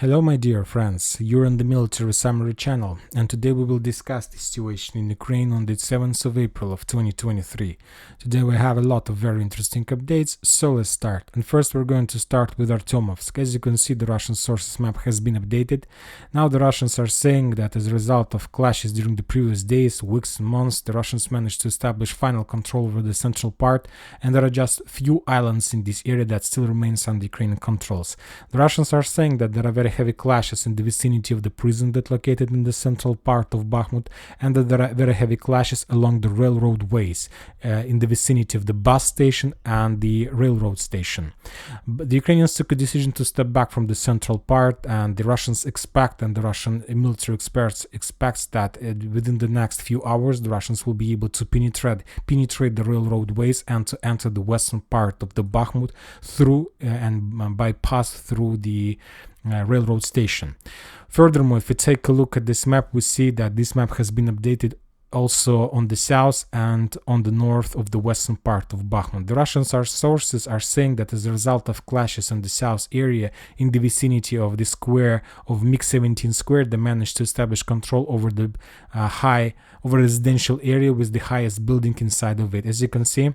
Hello my dear friends, you're on the Military Summary channel, and today we will discuss the situation in Ukraine on the 7th of April of 2023. Today we have a lot of very interesting updates, so let's start. And first we're going to start with Artyomovsk. As you can see, the Russian sources map has been updated. Now the Russians are saying that as a result of clashes during the previous days, weeks and months, the Russians managed to establish final control over the central part, and there are just few islands in this area that still remains under Ukrainian controls. The Russians are saying that there are very heavy clashes in the vicinity of the prison that located in the central part of Bakhmut, and that there are very heavy clashes along the railroad ways in the vicinity of the bus station and the railroad station. But the Ukrainians took a decision to step back from the central part, and the Russians expect, and the Russian military experts expects that within the next few hours the Russians will be able to penetrate the railroad ways and to enter the western part of the Bakhmut through and bypass through the railroad station. Furthermore, if we take a look at this map, we see that this map has been updated also on the south and on the north of the western part of Bakhmut. The Russian sources are saying that as a result of clashes in the south area in the vicinity of the square of MiG-17 square, they managed to establish control over the residential area with the highest building inside of it. As you can see,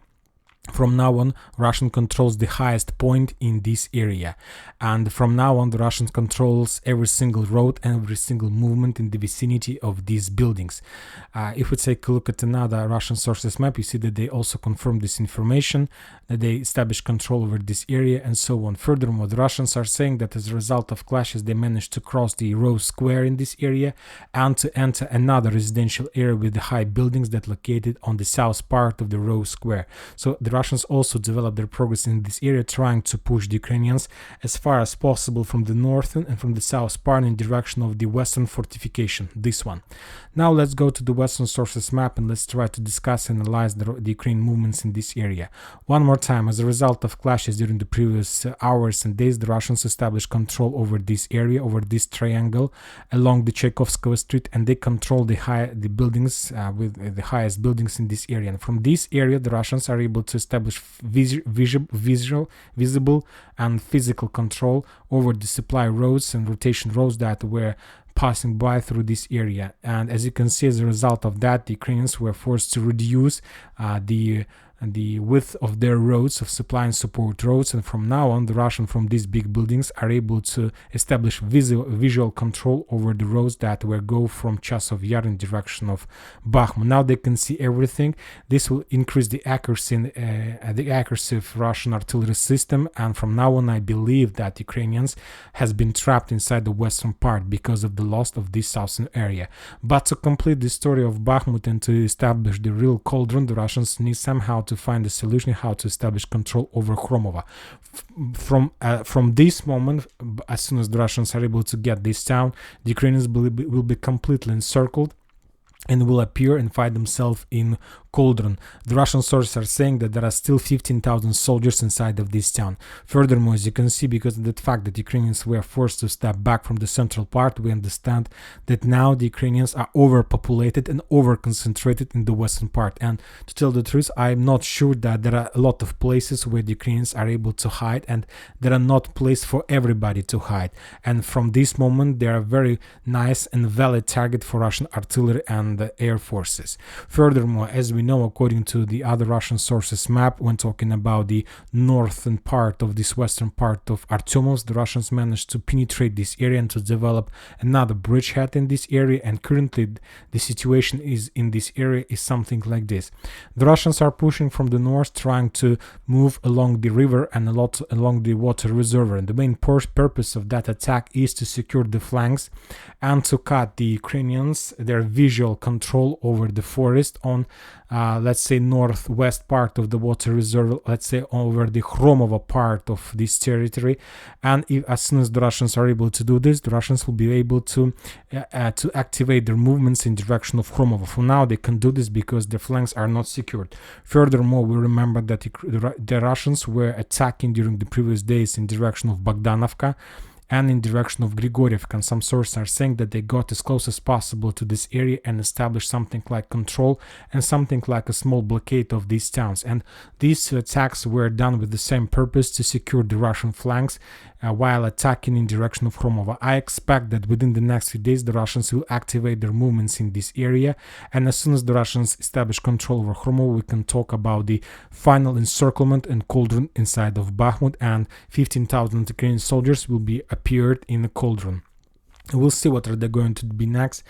from now on, Russian controls the highest point in this area, and from now on the Russian controls every single road and every single movement in the vicinity of these buildings. If we take a look at another Russian sources map, you see that they also confirm this information, that they established control over this area and so on. Furthermore, the Russians are saying that as a result of clashes they managed to cross the Rose Square in this area and to enter another residential area with the high buildings that located on the south part of the Rose Square. So the Russians also developed their progress in this area, trying to push the Ukrainians as far as possible from the northern and from the south part in direction of the western fortification, this one. Now let's go to the western sources map and let's try to discuss and analyze the Ukrainian movements in this area. One more time, as a result of clashes during the previous hours and days, the Russians established control over this area, over this triangle along the Tchaikovskaya Street, and they control the buildings with the highest buildings in this area. And from this area, the Russians are able to establish visible and physical control over the supply roads and rotation roads that were passing by through this area. And as you can see, as a result of that, the Ukrainians were forced to reduce the width of their roads, of supply and support roads, and from now on the Russians from these big buildings are able to establish visual control over the roads that will go from Chasov Yar in direction of Bakhmut. Now they can see everything. This will increase the accuracy of Russian artillery system, and from now on I believe that Ukrainians has been trapped inside the western part because of the loss of this southern area. But to complete the story of Bakhmut and to establish the real cauldron, the Russians need somehow to find a solution how to establish control over Khromovo. From this moment, as soon as the Russians are able to get this town, the Ukrainians will be completely encircled and will appear and find themselves in cauldron. The Russian sources are saying that there are still 15,000 soldiers inside of this town. Furthermore, as you can see, because of the fact that Ukrainians were forced to step back from the central part, we understand that now the Ukrainians are overpopulated and over-concentrated in the western part. And to tell the truth, I'm not sure that there are a lot of places where the Ukrainians are able to hide, and there are not places for everybody to hide. And from this moment, they are very nice and valid target for Russian artillery and the air forces. Furthermore, as we know, according to the other Russian sources map, when talking about the northern part of this western part of Artyomovsk, the Russians managed to penetrate this area and to develop another bridgehead in this area, and currently the situation is in this area is something like this. The Russians are pushing from the north, trying to move along the river and a lot along the water reservoir, and the main purpose of that attack is to secure the flanks and to cut the Ukrainians their visual control over the forest on let's say northwest part of the water reserve, let's say over the Khromovo part of this territory. And as soon as the Russians are able to do this, the Russians will be able to activate their movements in direction of Khromovo. For now they can do this because the flanks are not secured. Furthermore, we remember that the Russians were attacking during the previous days in direction of Bogdanovka, and in direction of Grigorievka. And some sources are saying that they got as close as possible to this area and established something like control and something like a small blockade of these towns. And these attacks were done with the same purpose, to secure the Russian flanks while attacking in direction of Khromovo. I expect that within the next few days the Russians will activate their movements in this area, and as soon as the Russians establish control over Khromovo, we can talk about the final encirclement and cauldron inside of Bakhmut, and 15,000 Ukrainian soldiers will be appeared in the cauldron. We'll see what are they going to be next.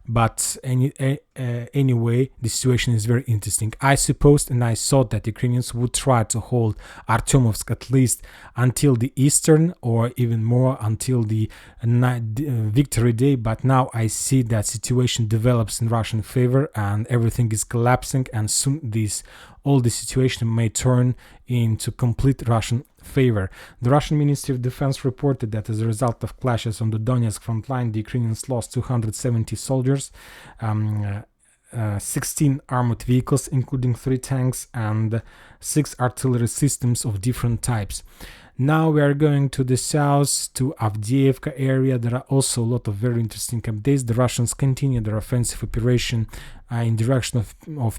But anyway, the situation is very interesting. I supposed and I thought that Ukrainians would try to hold Artyomovsk at least until the Eastern, or even more until the victory day. But now I see that situation develops in Russian favor and everything is collapsing, and soon all the situation may turn into complete Russian favor. The Russian Ministry of Defense reported that as a result of clashes on the Donetsk front line, the Ukrainians lost 270 soldiers, 16 armored vehicles, including 3 tanks, and 6 artillery systems of different types. Now we are going to the south, to Avdiivka area. There are also a lot of very interesting updates. The Russians continue their offensive operation in direction of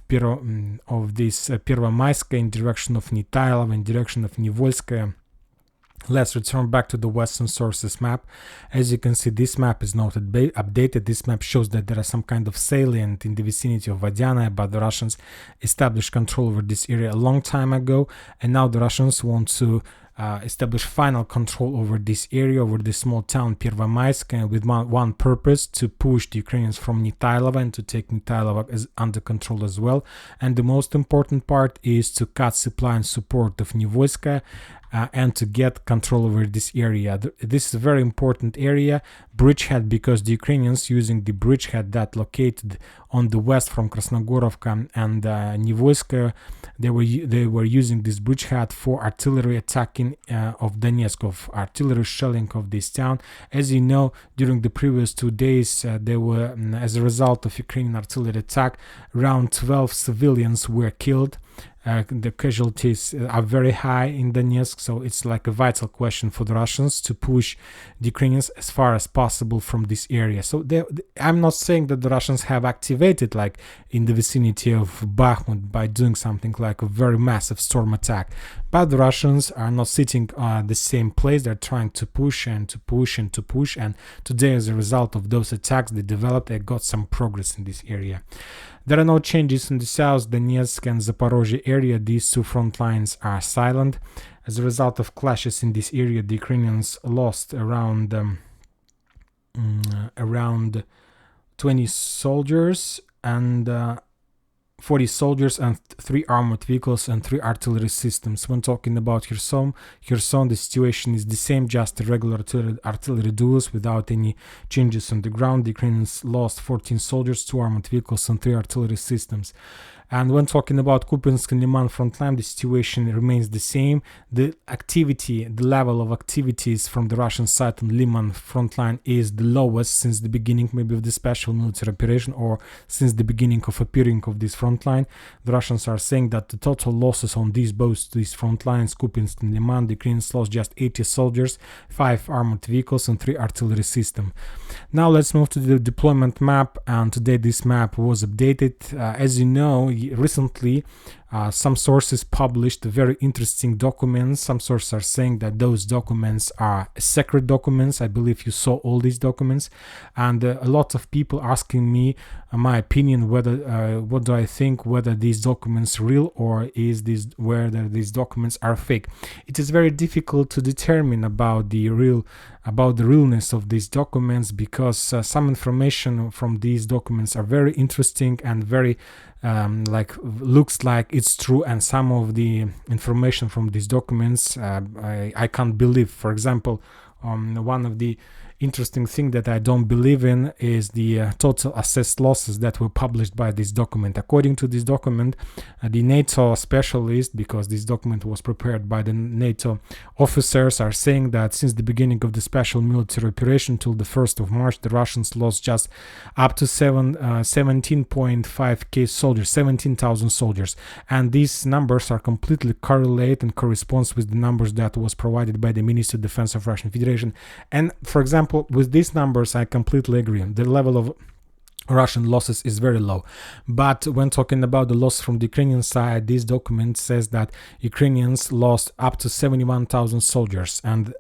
Pervomaiska, in direction of Nitailov, in direction of Nivolskaya. Let's return back to the Western sources map. As you can see, this map is not updated. This map shows that there are some kind of salient in the vicinity of Vadiana, but the Russians established control over this area a long time ago, and now the Russians want to establish final control over this area, over the small town Pervomaisk, with one purpose: to push the Ukrainians from Nitailova and to take Nitailova as under control as well. And the most important part is to cut supply and support of Nivolskaya and to get control over this area. This is a very important area, bridgehead, because the Ukrainians, using the bridgehead that located on the west from Krasnogorovka and Nivolskaya, they were using this bridgehead for artillery attacking of Donetsk, of artillery shelling of this town. As you know, during the previous 2 days, there were, as a result of Ukrainian artillery attack, around 12 civilians were killed. The casualties are very high in Donetsk, so it's like a vital question for the Russians to push the Ukrainians as far as possible from this area. So I'm not saying that the Russians have activated, like in the vicinity of Bakhmut, by doing something like a very massive storm attack, but the Russians are not sitting at the same place. They're trying to push and to push and to push, and today, as a result of those attacks, they got some progress in this area. There are no changes in the south, Donetsk and Zaporozhye area. These 2 front lines are silent. As a result of clashes in this area, the Ukrainians lost around 20 soldiers and 40 soldiers and 3 armored vehicles and 3 artillery systems. When talking about Kherson, the situation is the same, just regular artillery duels without any changes on the ground. The Ukrainians lost 14 soldiers, 2 armored vehicles and 3 artillery systems. And when talking about Kupiansk and Liman front line, the situation remains the same. The level of activities from the Russian side on Liman front line is the lowest since the beginning, maybe of the special military operation, or since the beginning of appearing of this front line. The Russians are saying that the total losses on both these front lines, Kupiansk and Liman, the Ukrainians lost just 80 soldiers, 5 armored vehicles and 3 artillery systems. Now let's move to the deployment map, and today this map was updated. As you know, recently some sources published very interesting documents. Some sources are saying that those documents are secret documents. I believe you saw all these documents, and a lot of people asking me my opinion, what do I think, whether these documents real or whether these documents are fake. It is very difficult to determine about the realness of these documents, because some information from these documents are very interesting and very looks like it's true, and some of the information from these documents I can't believe. For example, one of the interesting thing that I don't believe in is the total assessed losses that were published by this document. According to this document, the NATO specialist, because this document was prepared by the NATO officers, are saying that since the beginning of the special military operation till the 1st of March, the Russians lost just up to 17.5k soldiers, 17,000 soldiers. And these numbers are completely correlate and corresponds with the numbers that was provided by the Ministry of Defense of Russian Federation. And for example, with these numbers, I completely agree. The level of Russian losses is very low. But when talking about the loss from the Ukrainian side, this document says that Ukrainians lost up to 71,000 soldiers. And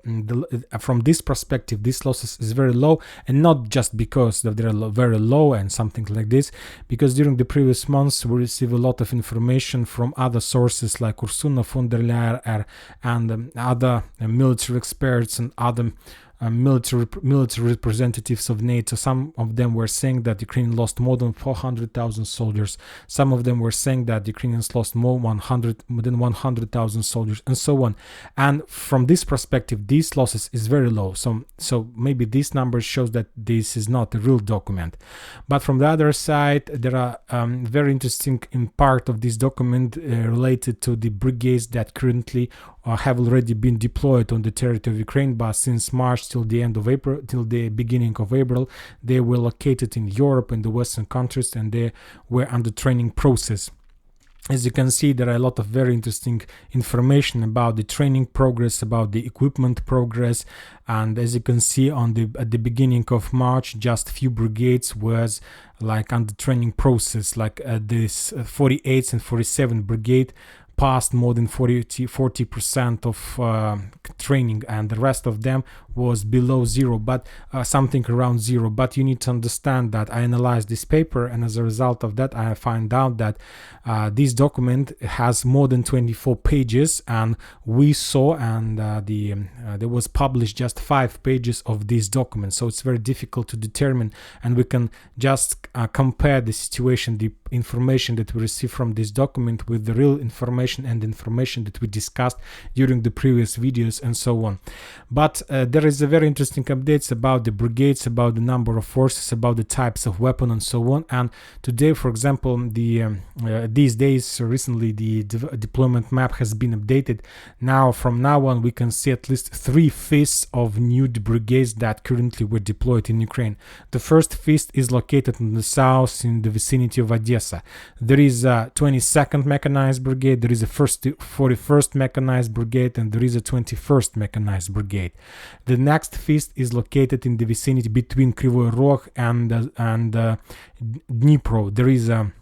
from this perspective, this losses is very low, and not just because they're very low and something like this, because during the previous months we received a lot of information from other sources like Ursula von der Leyen and other military experts and other military representatives of NATO. Some of them were saying that Ukraine lost more than 400,000 soldiers. Some of them were saying that Ukrainians lost more than 100,000 soldiers, and so on. And from this perspective, these losses is very low. So maybe these numbers shows that this is not a real document. But from the other side, there are very interesting in part of this document related to the brigades that currently have already been deployed on the territory of Ukraine, but since March till the end of April, till the beginning of April, they were located in Europe and the Western countries, and they were under training process. As you can see, there are a lot of very interesting information about the training progress, about the equipment progress, and as you can see at the beginning of March, just few brigades was like under training process, like this 48th and 47th brigade passed more than 40% of training, and the rest of them was below zero, but something around zero. But you need to understand that I analyzed this paper, and as a result of that I find out that this document has more than 24 pages, and we saw and there was published just 5 pages of this document. So it's very difficult to determine, and we can just compare the situation, the information that we receive from this document with the real information and information that we discussed during the previous videos and so on. But there is a very interesting updates about the brigades, about the number of forces, about the types of weapon and so on. And today, for example, these days recently the deployment map has been updated. Now from now on we can see at least 3/5 of new brigades that currently were deployed in Ukraine. The first fist is located in the south in the vicinity of Odessa. There is a 22nd Mechanized Brigade, there is a 41st Mechanized Brigade, and there is a 21st Mechanized Brigade. The next fist is located in the vicinity between Kryvyi Rog and Dnipro. There is a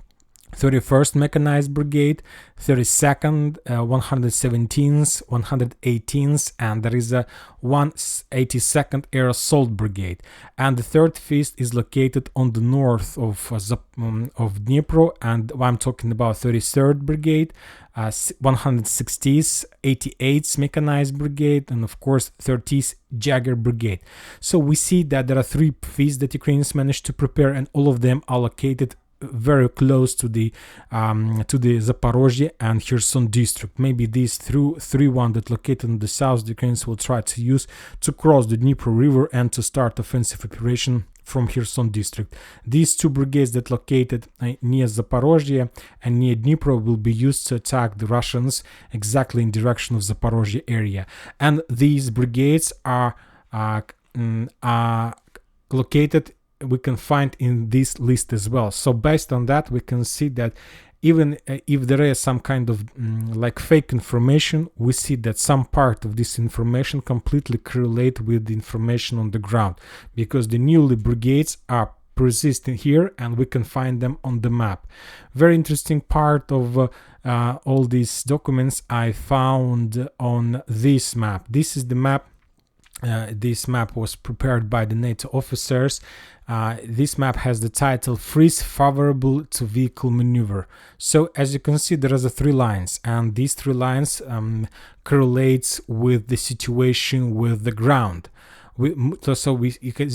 31st Mechanized Brigade, 32nd, 117th, 118th, and there is a 182nd Air Assault Brigade. And the third fist is located on the north of Dnipro, and I'm talking about 33rd Brigade, 160th, 88th Mechanized Brigade, and of course 30th Jagger Brigade. So we see that there are 3 fists that Ukrainians managed to prepare, and all of them are located very close to the Zaporozhye and Kherson district. Maybe these three one that located in the south, the Ukrainians will try to use to cross the Dnipro River and to start offensive operation from Kherson district. These 2 brigades that located near Zaporozhye and near Dnipro will be used to attack the Russians exactly in direction of Zaporozhye area. And these brigades are located, we can find in this list as well. So based on that, we can see that even if there is some kind of like fake information, we see that some part of this information completely correlate with the information on the ground, because the newly brigades are persistent here and we can find them on the map. Very interesting part of all these documents I found on this map. This is the map. This map was prepared by the NATO officers. This map has the title "Freeze Favorable to Vehicle Maneuver." So as you can see, there are 3 lines, and these 3 lines correlates with the situation with the ground. As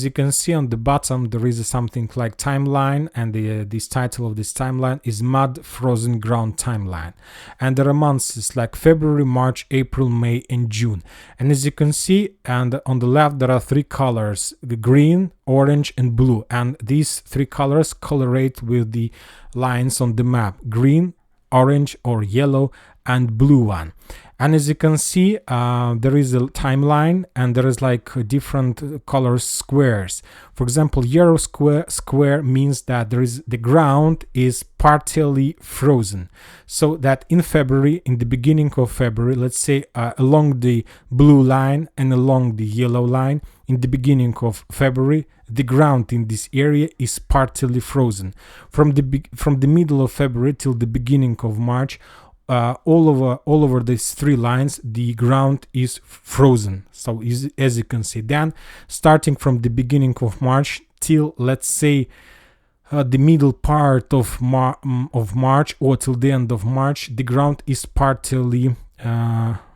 you can see on the bottom, there is something like timeline, and this title of this timeline is Mud Frozen Ground Timeline. And there are months like February, March, April, May, and June. And as you can see, and on the left there are three colors: the green, orange, and blue. And these three colors colorate with the lines on the map: green, orange or yellow, and blue one. And as you can see, there is a timeline, and there is like different color squares. For example, yellow square means that the ground is partially frozen. So that in February, in the beginning of February, let's say along the blue line and along the yellow line, in the beginning of February, the ground in this area is partially frozen. From the middle of February till the beginning of March, all over these three lines, the ground is frozen. So as you can see, then starting from the beginning of March till, let's say, the middle part of March, or till the end of March, the ground is partially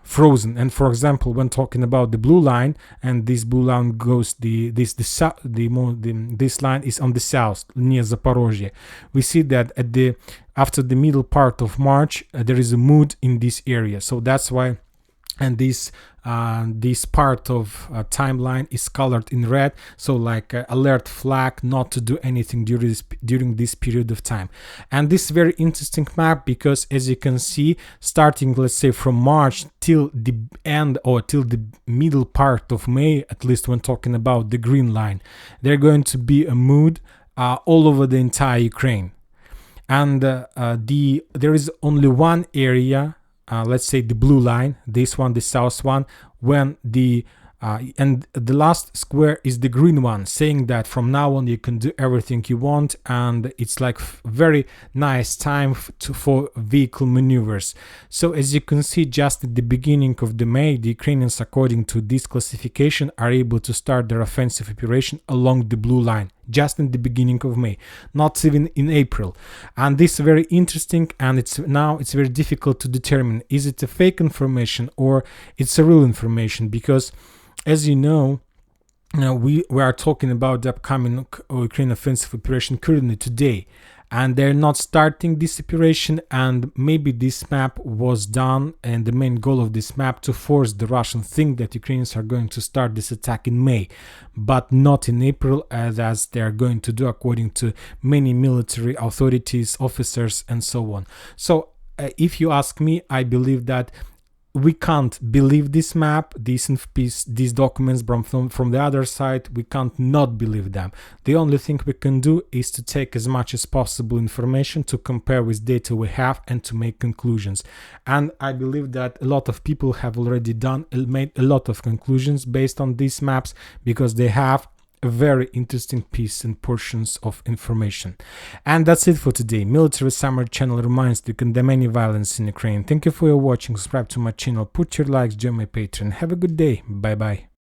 frozen. And for example, when talking about the blue line, and this blue line goes this line is on the south near Zaporozhye, we see that after the middle part of March, there is a mood in this area. So that's why, and this part of timeline is colored in red, so like alert flag not to do anything during this period of time. And this is very interesting map, because as you can see, starting, let's say, from March till the end, or till the middle part of May, at least when talking about the green line, there's going to be a mood all over the entire Ukraine. And there is only one area, let's say the blue line, this one, the south one, when and the last square is the green one, saying that from now on you can do everything you want, and it's like very nice time for vehicle maneuvers. So as you can see, just at the beginning of the May, the Ukrainians, according to this classification, are able to start their offensive operation along the blue line, just in the beginning of May, not even in April. And this is very interesting, and it's very difficult to determine, is it a fake information or it's a real information, because as you know, we are talking about the upcoming Ukraine offensive operation currently today, and they're not starting this operation. And maybe this map was done, and the main goal of this map to force the Russians think that Ukrainians are going to start this attack in May, but not in April, as they are going to do according to many military authorities, officers, and so on. So if you ask me, I believe that we can't believe this map, these documents from the other side. We can't not believe them. The only thing we can do is to take as much as possible information to compare with data we have and to make conclusions. And I believe that a lot of people have already made a lot of conclusions based on these maps, because they have a very interesting piece and portions of information. And that's it for today. Military Summary channel reminds you to condemn any violence in Ukraine. Thank you for your watching. Subscribe to my channel, put your likes, join my Patreon. Have a good day. Bye bye.